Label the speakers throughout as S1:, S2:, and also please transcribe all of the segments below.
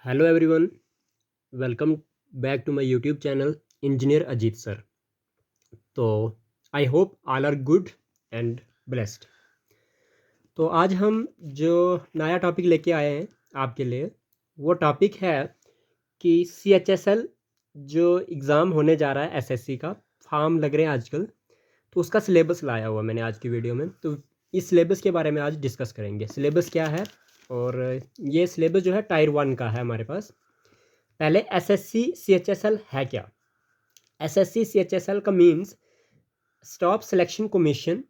S1: Hello everyone, welcome back to my YouTube channel engineer Ajit sir. तो I hope all are good and blessed. तो आज हम जो नया टॉपिक लेके आए हैं आपके लिए, वो टॉपिक है कि CHSL जो एग्ज़ाम होने जा रहा है, SSC का फॉर्म लग रहे हैं आजकल, तो उसका सिलेबस लाया हुआ मैंने आज की वीडियो में। तो इस सिलेबस के बारे में आज डिस्कस करेंगे। सिलेबस क्या है, और ये सिलेबस जो है टायर 1 का है हमारे पास। पहले SSC CHSL है क्या? SSC CHSL का means staff selection commission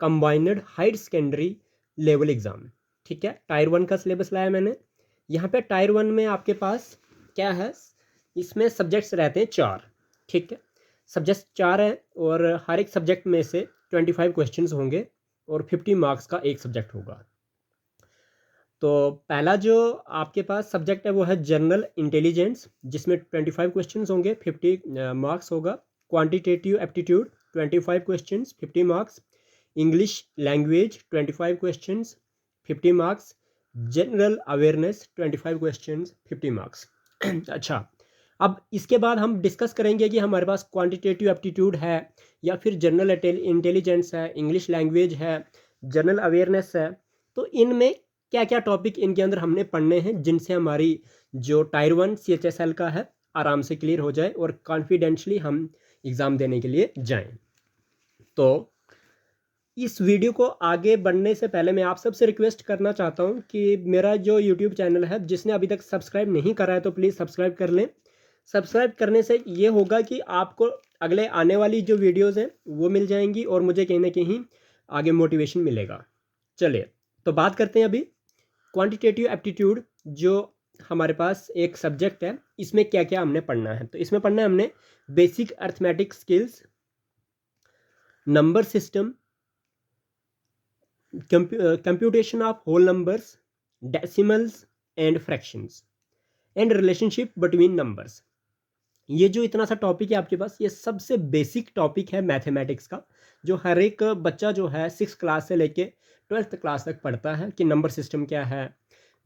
S1: combined higher secondary level exam. ठीक है, टायर 1 का सिलेबस लाया मैंने। यहाँ पे टायर 1 में आपके पास क्या है, इसमें सब्जेक्ट्स रहते हैं 4। ठीक है, सब्जेक्ट्स 4 हैं और हर एक सब्जेक्ट में से 25 क्वेश्चंस होंगे और 50 मार्क्स का एक सब्जेक्ट होगा। तो पहला जो आपके पास सब्जेक्ट है वो है जनरल इंटेलिजेंस, जिसमें 25 क्वेश्चंस होंगे, 50 मार्क्स होगा। Quantitative aptitude 25 questions, 50 marks. English language 25 questions, 50 marks. General awareness 25 questions, 50 marks. अच्छा, अब इसके बाद हम डिस्कस करेंगे कि हमारे पास क्वांटिटेटिव एप्टीट्यूड है या फिर जनरल इंटेलिजेंस है, इंग्लिश लैंग्वेज है, जनरल अवेयरनेस है। तो इनमें क्या क्या टॉपिक इनके अंदर हमने पढ़ने हैं, जिनसे हमारी जो टायर 1 CHSL का है आराम से क्लियर हो जाए और कॉन्फिडेंशली हम एग्ज़ाम देने के लिए जाएं। तो इस वीडियो को आगे बढ़ने से पहले मैं आप सबसे रिक्वेस्ट करना चाहता हूं कि मेरा जो यूट्यूब चैनल है, जिसने अभी तक सब्सक्राइब नहीं करा है तो प्लीज़ सब्सक्राइब कर लें। सब्सक्राइब करने से ये होगा कि आपको अगले आने वाली जो वीडियोज़ हैं वो मिल जाएंगी और मुझे कहीं ना कहीं आगे मोटिवेशन मिलेगा। चलिए, तो बात करते हैं अभी क्वांटिटेटिव एप्टीट्यूड जो हमारे पास एक सब्जेक्ट है, इसमें क्या क्या हमने पढ़ना है। तो इसमें पढ़ना है हमने basic arithmetic skills, number system, computation of whole numbers, decimals and fractions, and relationship between numbers. ये जो इतना सा टॉपिक है आपके पास, ये सबसे बेसिक टॉपिक है मैथमेटिक्स का, जो हर एक बच्चा जो है 6 क्लास से लेके 12th क्लास तक पढ़ता है कि नंबर सिस्टम क्या है,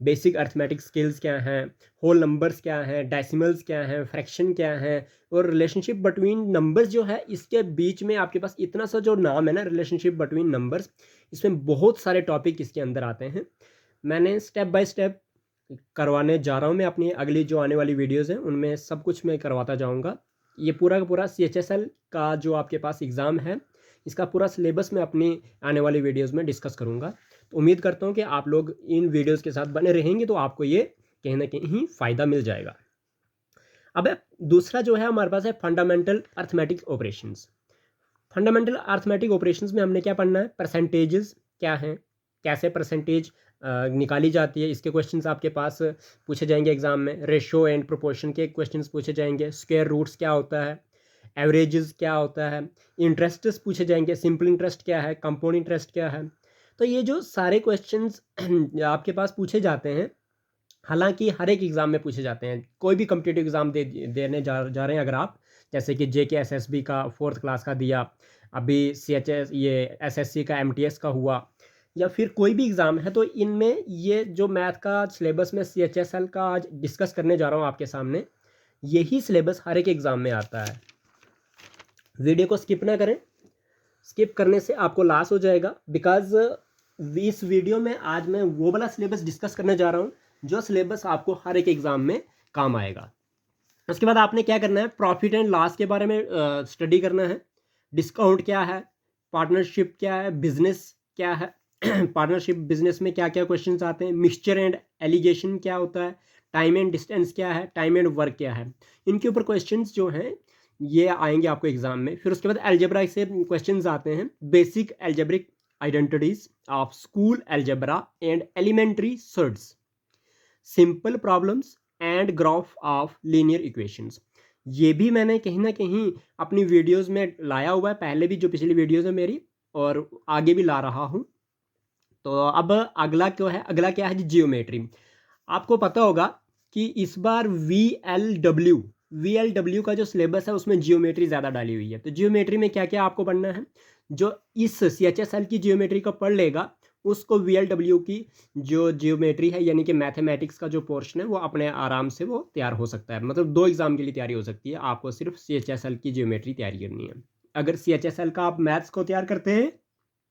S1: बेसिक अर्थमेटिक स्किल्स क्या हैं, होल नंबर्स क्या हैं, डेसिमल्स क्या हैं, फ्रैक्शन क्या है, और रिलेशनशिप बिटवीन नंबर्स जो है इसके बीच में आपके पास इतना सा जो नाम है ना, रिलेशनशिप बिटवीन नंबर्स, इसमें बहुत सारे टॉपिक इसके अंदर आते हैं। मैंने स्टेप बाय स्टेप करवाने जा रहा हूँ। मैं अपनी अगली जो आने वाली वीडियोज़ हैं उनमें सब कुछ मैं करवाता जाऊँगा। ये पूरा का पूरा CHSL का जो आपके पास एग्ज़ाम है, इसका पूरा सिलेबस मैं अपनी आने वाली वीडियोज़ में डिस्कस करूँगा। तो उम्मीद करता हूँ कि आप लोग इन वीडियोज़ के साथ बने रहेंगे तो आपको ये कहीं ना कहीं फ़ायदा मिल जाएगा। अब दूसरा जो है हमारे पास है fundamental arithmetic operations. Fundamental arithmetic operations में हमने क्या पढ़ना है, परसेंटेजेस क्या हैं, कैसे परसेंटेज निकाली जाती है, इसके क्वेश्चंस आपके पास पूछे जाएंगे एग्जाम में। रेशो एंड प्रोपोर्शन के क्वेश्चंस पूछे जाएंगे। स्क्वायर रूट्स क्या होता है, एवरेजेस क्या होता है, इंटरेस्ट्स पूछे जाएंगे, सिंपल इंटरेस्ट क्या है, कंपाउंड इंटरेस्ट क्या है। तो ये जो सारे क्वेश्चंस आपके पास पूछे जाते हैं, हालांकि हर एक एग्ज़ाम में पूछे जाते हैं, कोई भी कम्पिटिटिव एग्ज़ाम देने जा रहे हैं अगर आप, जैसे कि JK SSB का 4th क्लास का दिया, अभी CHS ये SSC का MTS का हुआ, या फिर कोई भी एग्ज़ाम है, तो इनमें ये जो मैथ का सिलेबस में CHSL का आज डिस्कस करने जा रहा हूँ आपके सामने, यही सिलेबस हर एक एग्ज़ाम में आता है। वीडियो को स्किप ना करें, स्किप करने से आपको लॉस हो जाएगा, बिकॉज इस वीडियो में आज मैं वो वाला सिलेबस डिस्कस करने जा रहा हूँ जो सिलेबस आपको हर एक एग्ज़ाम में काम आएगा। उसके बाद आपने क्या करना है, प्रॉफिट एंड लॉस के बारे में स्टडी करना है। डिस्काउंट क्या है, पार्टनरशिप क्या है, बिजनेस क्या है, पार्टनरशिप बिजनेस में क्या क्या क्वेश्चंस आते हैं, मिक्सचर एंड एलिगेशन क्या होता है, टाइम एंड डिस्टेंस क्या है, टाइम एंड वर्क क्या है। इनके ऊपर क्वेश्चंस जो हैं ये आएंगे आपको एग्जाम में। फिर उसके बाद एल्जेब्रा से क्वेश्चंस आते हैं, basic algebraic identities of school algebra and elementary surds, simple problems and graph of linear equations. ये भी मैंने कहीं ना कहीं अपनी वीडियोस में लाया हुआ है, पहले भी जो पिछली वीडियोस है मेरी, और आगे भी ला रहा हूँ। तो अब अगला क्या है, जियोमेट्री। आपको पता होगा कि इस बार VLW का जो सिलेबस है उसमें जियोमेट्री ज़्यादा डाली हुई है। तो जियोमेट्री में क्या क्या आपको पढ़ना है, जो इस CHSL की जियोमेट्री को पढ़ लेगा उसको VLW की जो जियोमेट्री है यानी कि मैथमेटिक्स का जो पोर्शन है वो अपने आराम से वो तैयार हो सकता है। मतलब 2 एग्ज़ाम के लिए तैयारी हो सकती है, आपको सिर्फ CHSL की जियोमेट्री तैयारी करनी है। अगर CHSL का आप मैथ्स को तैयार करते हैं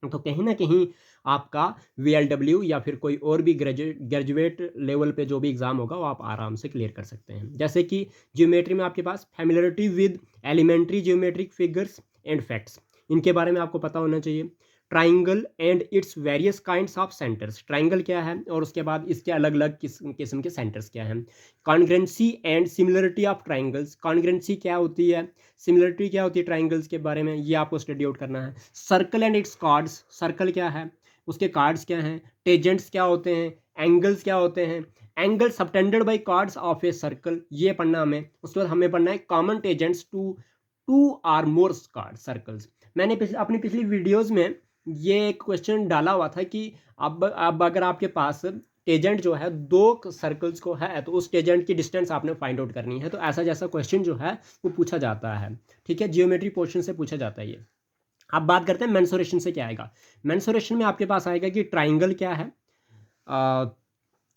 S1: तो कहीं न कहीं आपका VLW या फिर कोई और भी ग्रेजुएट लेवल पे जो भी एग्ज़ाम होगा वो आप आराम से क्लियर कर सकते हैं। जैसे कि ज्योमेट्री में आपके पास familiarity with elementary geometric figures and facts, इनके बारे में आपको पता होना चाहिए। Triangle and its various kinds of centres, triangle क्या है और उसके बाद इसके अलग-अलग किस्म के सेंटर्स क्या हैं। Congruency and similarity of triangles, congruency क्या होती है, सिमिलरिटी क्या होती है ट्रायंगल्स के बारे में, ये आपको स्टडी आउट करना है। Circle and it's cards, circle क्या है, उसके कार्ड्स क्या हैं, टेजेंट्स क्या होते हैं, एंगल्स क्या होते हैं, angle subtended by chords of a circle, ये पढ़ना हमें। उसके बाद हमें पढ़ना है common tangents to two or more chord circles. मैंने अपनी पिछली वीडियोस में ये एक क्वेश्चन डाला हुआ था कि अब अगर आपके पास टेजेंट जो है 2 सर्कल्स को है तो उस टेजेंट की डिस्टेंस आपने फाइंड आउट करनी है। तो ऐसा जैसा क्वेश्चन जो है वो पूछा जाता है, ठीक है, जियोमेट्री पोर्शन से पूछा जाता है ये। अब बात करते हैं मेंसुरेशन से क्या आएगा। मेंसुरेशन में आपके पास आएगा कि ट्राइंगल क्या है,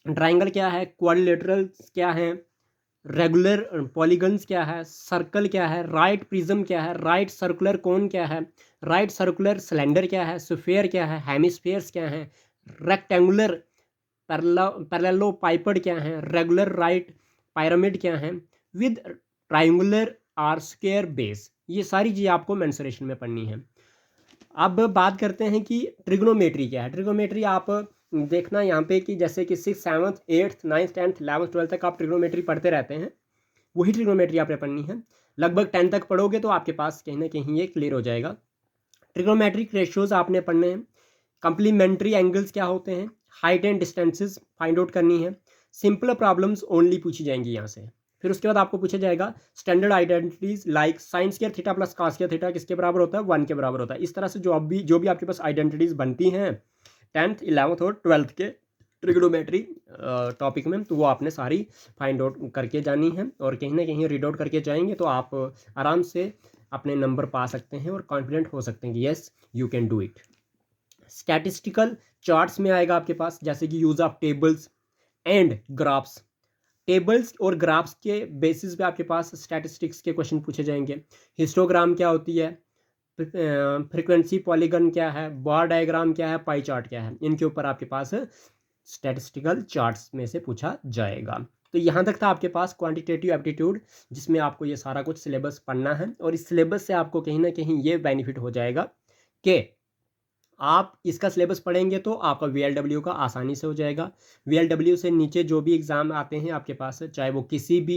S1: ट्राइंगल क्या है, क्वाड्रिलेटरल्स क्या है, रेगुलर पॉलीगन्स क्या है, सर्कल क्या है, राइट प्रिज्म क्या है, राइट सर्कुलर कोन क्या है, राइट सर्कुलर सिलेंडर क्या है, स्फीयर क्या है, हेमिस्फीयर्स क्या है, रेक्टेंगुलर पैरेललोपाइपड क्या है, रेगुलर राइट पिरामिड क्या है, with triangular or square base, ये सारी चीज़ें आपको मेंसुरेशन में पढ़नी है। अब बात करते हैं कि ट्रिग्नोमेट्री क्या है। ट्रिग्नोमेट्री आप देखना यहाँ पे कि जैसे कि 6th 7th 8th 9th 10th 11th 12th तक आप ट्रिग्नोमेट्री पढ़ते रहते हैं, वही ट्रिग्नोमेट्री आपने पढ़नी है। लगभग 10 तक पढ़ोगे तो आपके पास कहीं ना कहीं ये क्लियर हो जाएगा। ट्रिग्नोमेट्रिक रेशियोज आपने पढ़ने हैं। कंप्लीमेंट्री एंगल्स क्या होते हैं, height and distances find out करनी है। सिंपल प्रॉब्लम्स ओनली पूछी जाएंगी यहाँ से। फिर उसके बाद आपको पूछा जाएगा standard identities like sine square theta plus cos square theta किसके बराबर होता है, 1 के बराबर होता है। इस तरह से जो भी आपके पास आइडेंटिटीज बनती हैं 10th 11th और 12th के ट्रिग्नोमेट्री टॉपिक में, तो वो आपने सारी फाइंड आउट करके जानी है और कहीं ना कहीं रीड आउट करके जाएंगे तो आप आराम से अपने नंबर पा सकते हैं और कॉन्फिडेंट हो सकते हैं कि yes you can do it. Statistical charts में आएगा आपके पास जैसे कि use of tables and graphs. Tables और ग्राफ्स के बेसिस पे आपके पास स्टैटिस्टिक्स के क्वेश्चन पूछे जाएंगे। हिस्टोग्राम क्या होती है, फ्रीक्वेंसी पॉलीगन क्या है, बार डायग्राम क्या है, पाई चार्ट क्या है, इनके ऊपर आपके पास स्टैटिस्टिकल चार्ट्स में से पूछा जाएगा। तो यहाँ तक था आपके पास क्वांटिटेटिव एप्टीट्यूड, जिसमें आपको ये सारा कुछ सिलेबस पढ़ना है और इस सिलेबस से आपको कहीं ना कहीं ये बेनिफिट हो जाएगा कि आप इसका सिलेबस पढ़ेंगे तो आपका VLW का आसानी से हो जाएगा। VLW से नीचे जो भी एग्ज़ाम आते हैं आपके पास, चाहे वो किसी भी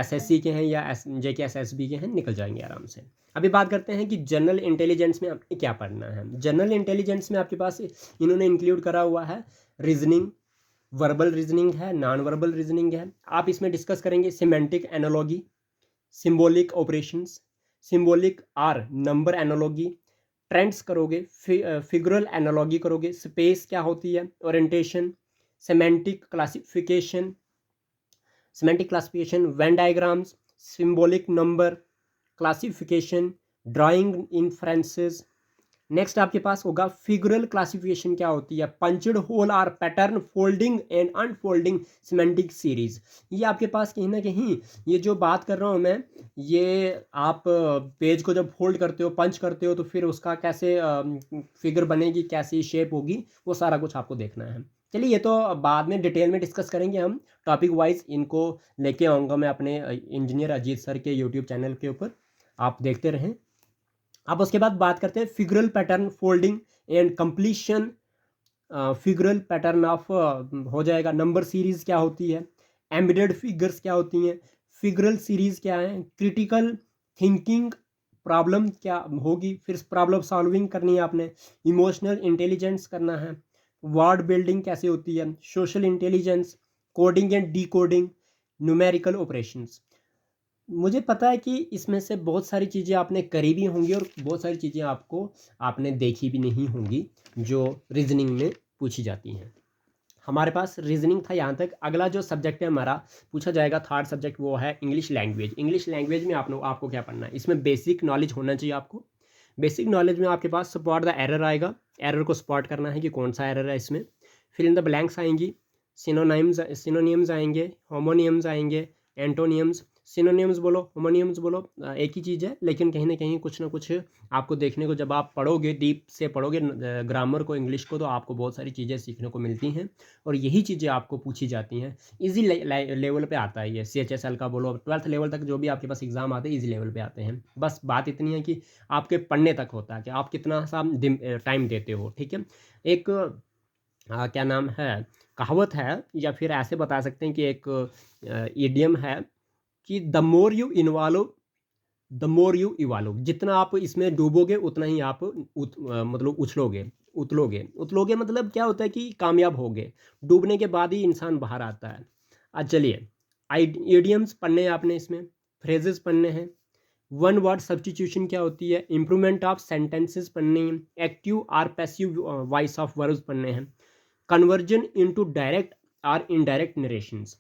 S1: SSC के हैं या JK SSB के हैं, निकल जाएंगे आराम से। अभी बात करते हैं कि जनरल इंटेलिजेंस में आपने क्या पढ़ना है। जनरल इंटेलिजेंस में आपके पास इन्होंने इंक्लूड करा हुआ है रीजनिंग, वर्बल रीजनिंग है, नॉन वर्बल रीजनिंग है। आप इसमें डिस्कस करेंगे semantic analogy, symbolic operations, symbolic or number analogy, trends करोगे, फिगरल एनालॉजी करोगे, स्पेस क्या होती है, orientation, semantic classification, Venn diagrams, symbolic number classification, drawing inferences. Next आपके पास होगा फिगरल क्लासिफिकेशन क्या होती है, punched hole or pattern folding and unfolding semantic series. ये आपके पास कहीं ना कहीं ये जो बात कर रहा हूँ मैं, ये आप पेज को जब फोल्ड करते हो, पंच करते हो, तो फिर उसका कैसे फिगर बनेगी, कैसी शेप होगी, वो सारा कुछ आपको देखना है। चलिए ये तो बाद में डिटेल में डिस्कस करेंगे हम, टॉपिक वाइज इनको लेके आऊँगा मैं अपने इंजीनियर अजीत सर के यूट्यूब चैनल के ऊपर, आप देखते रहें। अब उसके बाद बात करते हैं figural pattern folding and completion. Figural pattern of हो जाएगा, नंबर सीरीज क्या होती है, एम्बेडेड फिगर्स क्या होती हैं, फिगरल सीरीज क्या है, क्रिटिकल थिंकिंग प्रॉब्लम क्या होगी, फिर प्रॉब्लम सॉल्विंग करनी है आपने, इमोशनल इंटेलिजेंस करना है, वर्ड बिल्डिंग कैसे होती है, social intelligence, coding and decoding, numerical operations. मुझे पता है कि इसमें से बहुत सारी चीज़ें आपने करी भी होंगी और बहुत सारी चीज़ें आपने देखी भी नहीं होंगी जो रीजनिंग में पूछी जाती हैं। हमारे पास रीजनिंग था यहाँ तक। अगला जो सब्जेक्ट है हमारा पूछा जाएगा, थर्ड सब्जेक्ट, वो है इंग्लिश लैंग्वेज। इंग्लिश लैंग्वेज में आपको क्या पढ़ना है, इसमें बेसिक नॉलेज होना चाहिए आपको। बेसिक नॉलेज में आपके पास स्पॉट द एरर आएगा, एरर को स्पॉट करना है कि कौन सा एरर है इसमें। फिल इन द ब्लैंक्स आएंगी, सिनोनिम्स आएंगे, होमोनियम्स आएंगे, एंटोनियम्स। सिनोनियम्स बोलो, होमोनियम्स बोलो, एक ही चीज़ है, लेकिन कहीं ना कहीं कुछ ना कुछ आपको देखने को, जब आप पढ़ोगे, डीप से पढ़ोगे ग्रामर को, इंग्लिश को, तो आपको बहुत सारी चीज़ें सीखने को मिलती हैं और यही चीज़ें आपको पूछी जाती हैं। ईजी लेवल पे आता है ये, CHSL का बोलो, 12th लेवल तक जो भी आपके पास एग्ज़ाम आते हैं ईजी लेवल पे आते हैं। बस बात इतनी है कि आपके पढ़ने तक होता है कि आप कितना सा टाइम देते हो, ठीक है। एक क्या नाम है, कहावत है, या फिर ऐसे बता सकते हैं कि एक ईडियम है कि the more you involve the more you evolve. जितना आप इसमें डूबोगे उतना ही आप मतलब उतलोगे मतलब क्या होता है कि कामयाब होगे। डूबने के बाद ही इंसान बाहर आता है। चलिए, इडियम्स पढ़ने हैं आपने, इसमें फ्रेजेस पढ़ने हैं। वन वर्ड सब्स्टिट्यूशन क्या होती है, इंप्रूवमेंट ऑफ सेंटेंसेस पढ़ने हैं, एक्टिव और पैसिव वॉइस ऑफ वर्ब्स पढ़ने हैं, कन्वर्जन इनटू डायरेक्ट और indirect narrations,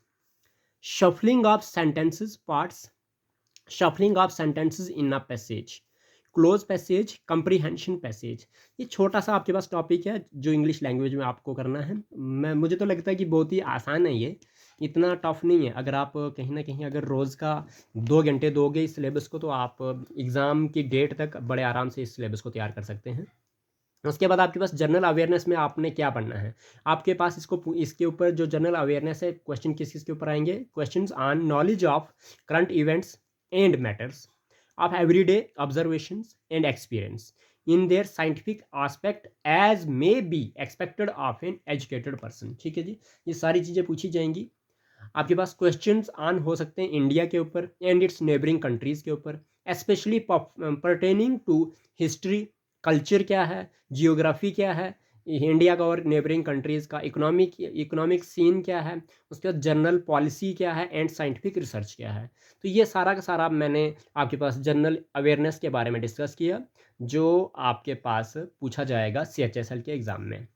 S1: shuffling of sentences parts, shuffling of sentences in a passage, close passage, comprehension passage. ये छोटा सा आपके पास टॉपिक है जो इंग्लिश लैंग्वेज में आपको करना है। मुझे तो लगता है कि बहुत ही आसान है ये, इतना टफ नहीं है। अगर आप कहीं ना कहीं अगर रोज़ का 2 घंटे दोगे इस सिलेबस को, तो आप एग्ज़ाम की डेट तक बड़े आराम से इस सिलेबस को तैयार कर सकते हैं। उसके बाद आपके पास जनरल अवेयरनेस में आपने क्या पढ़ना है, आपके पास इसके ऊपर जो जनरल अवेयरनेस है, क्वेश्चन किस किस के ऊपर आएंगे, questions on knowledge of current events and matters of everyday observations and experience in their scientific aspect as may be expected of an educated person. ठीक है जी, ये सारी चीज़ें पूछी जाएंगी। आपके पास क्वेश्चंस ऑन हो सकते हैं इंडिया के ऊपर एंड इट्स नेबरिंग कंट्रीज़ के ऊपर, especially pertaining to history, culture क्या है, जियोग्राफी क्या है, इंडिया का और नेबरिंग कंट्रीज़ का इकोनॉमिक सीन क्या है, उसके बाद जनरल पॉलिसी क्या है एंड साइंटिफिक रिसर्च क्या है। तो ये सारा का सारा मैंने आपके पास जनरल अवेयरनेस के बारे में डिस्कस किया, जो आपके पास पूछा जाएगा CHSL के एग्ज़ाम में।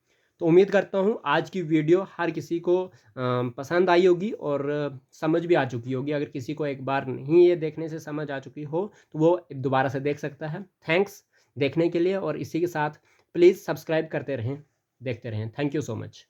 S1: तो उम्मीद करता हूँ आज की वीडियो हर किसी को पसंद आई होगी और समझ भी आ चुकी होगी। अगर किसी को एक बार नहीं ये देखने से समझ आ चुकी हो तो वो दोबारा से देख सकता है। थैंक्स देखने के लिए, और इसी के साथ प्लीज़ सब्सक्राइब करते रहें, देखते रहें। Thank you so much.